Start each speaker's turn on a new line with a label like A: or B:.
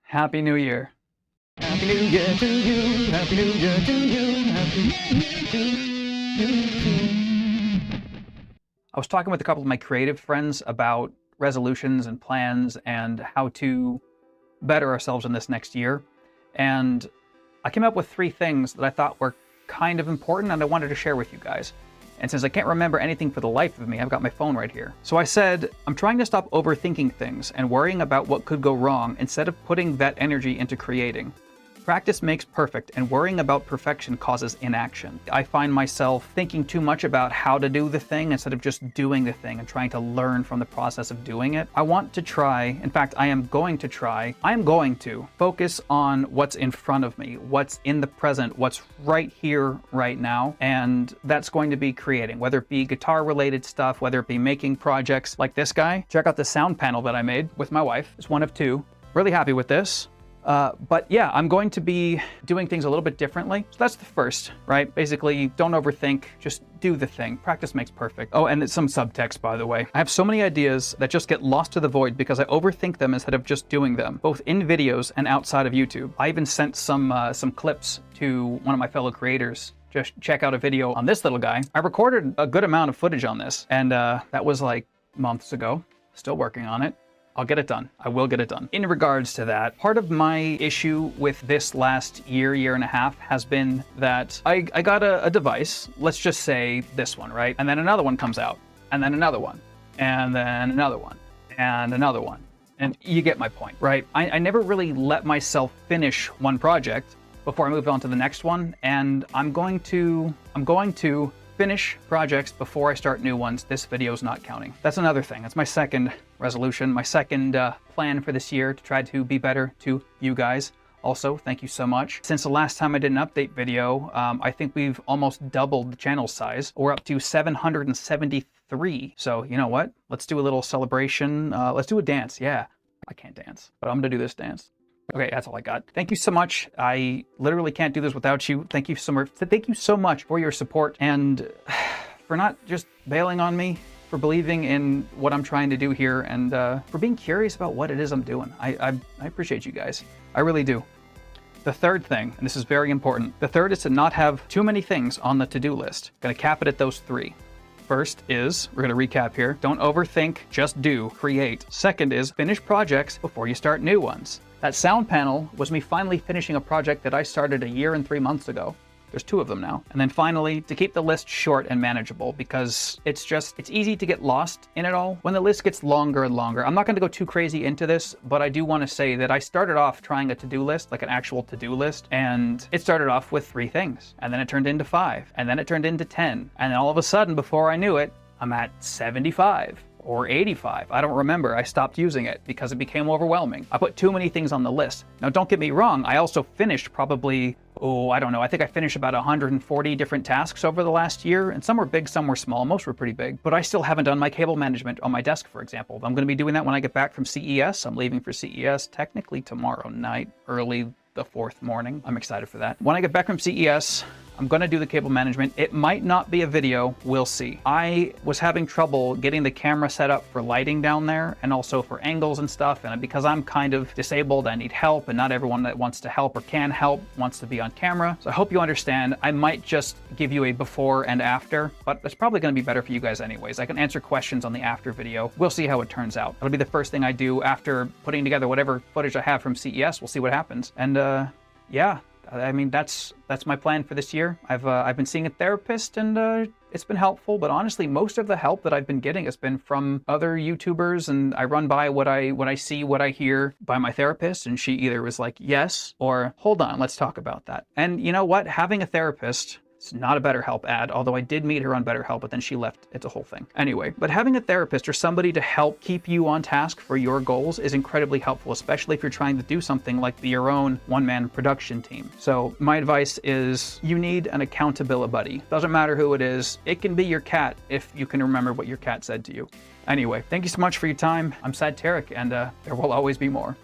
A: Happy New Year. Happy New Year to you. Happy New Year to you. Happy New Year to you. I was talking with a couple of my creative friends about resolutions and plans and how to better ourselves in this next year. And I came up with 3 things that I thought were kind of important and I wanted to share with you guys. And since I can't remember anything for the life of me, I've got my phone right here. So I said, I'm trying to stop overthinking things and worrying about what could go wrong instead of putting that energy into creating. Practice makes perfect, and worrying about perfection causes inaction. I find myself thinking too much about how to do the thing instead of just doing the thing and trying to learn from the process of doing it. I want to try, in fact, I am going to focus on what's in front of me, what's in the present, what's right here, right now, and that's going to be creating, whether it be guitar-related stuff, whether it be making projects like this guy. Check out the sound panel that I made with my wife. It's one of 2. Really happy with this. But yeah, I'm going to be doing things a little bit differently. So that's the first, right? Basically, don't overthink, just do the thing. Practice makes perfect. Oh, and it's some subtext, by the way. I have so many ideas that just get lost to the void because I overthink them instead of just doing them, both in videos and outside of YouTube. I even sent some clips to one of my fellow creators. Just check out a video on this little guy. I recorded a good amount of footage on this, and that was like months ago. Still working on it. I'll get it done. I will get it done. In regards to that, part of my issue with this last year and a half has been that I got a device, let's just say this one, right? And then another one comes out, and then another one, and then another one, and another one. And you get my point, right? I never really let myself finish one project before I move on to the next one, and I'm going to finish projects before I start new ones. This video's not counting. That's another thing. That's my second resolution, my second plan for this year to try to be better to you guys. Also, thank you so much. Since the last time I did an update video, I think we've almost doubled the channel size. We're up to 773. So you know what? Let's do a little celebration. Let's do a dance. Yeah, I can't dance, but I'm gonna do this dance. Okay, that's all I got. Thank you so much. I literally can't do this without you. Thank you so much for your support and for not just bailing on me, for believing in what I'm trying to do here, and for being curious about what it is I'm doing. I appreciate you guys. I really do. The third thing, and this is very important, the third is to not have too many things on the to-do list. Gonna cap it at those 3. First is, we're gonna recap here, don't overthink, just do, create. Second is, finish projects before you start new ones. That sound panel was me finally finishing a project that I started 1 year and 3 months ago. There's 2 of them now. And then finally, to keep the list short and manageable, because it's easy to get lost in it all when the list gets longer and longer. I'm not gonna go too crazy into this, but I do wanna say that I started off trying a to-do list, like an actual to-do list, and it started off with 3 things, and then it turned into 5, and then it turned into 10, and then all of a sudden, before I knew it, I'm at 75. Or 85, I don't remember. I stopped using it because it became overwhelming. I put too many things on the list. Now don't get me wrong, I also finished probably, I don't know, I think I finished about 140 different tasks over the last year, and some were big, some were small, most were pretty big. But I still haven't done my cable management on my desk, for example. I'm gonna be doing that when I get back from CES. I'm leaving for CES technically tomorrow night, early the 4th morning. I'm excited for that. When I get back from CES, I'm gonna do the cable management. It might not be a video, we'll see. I was having trouble getting the camera set up for lighting down there and also for angles and stuff, and because I'm kind of disabled, I need help, and not everyone that wants to help or can help wants to be on camera. So I hope you understand. I might just give you a before and after, but that's probably gonna be better for you guys anyways. I can answer questions on the after video. We'll see how it turns out. It'll be the first thing I do after putting together whatever footage I have from CES. We'll see what happens. And yeah. I mean, that's my plan for this year. I've been seeing a therapist, and it's been helpful, but honestly, most of the help that I've been getting has been from other YouTubers, and I run by what I see, what I hear by my therapist, and she either was like, yes, or hold on, let's talk about that. And you know what? Having a therapist, it's not a BetterHelp ad, although I did meet her on BetterHelp, but then she left. It's a whole thing. Anyway, but having a therapist or somebody to help keep you on task for your goals is incredibly helpful, especially if you're trying to do something like be your own one-man production team. So my advice is you need an accountability buddy. Doesn't matter who it is. It can be your cat if you can remember what your cat said to you. Anyway, thank you so much for your time. I'm Sadtiric, and there will always be more.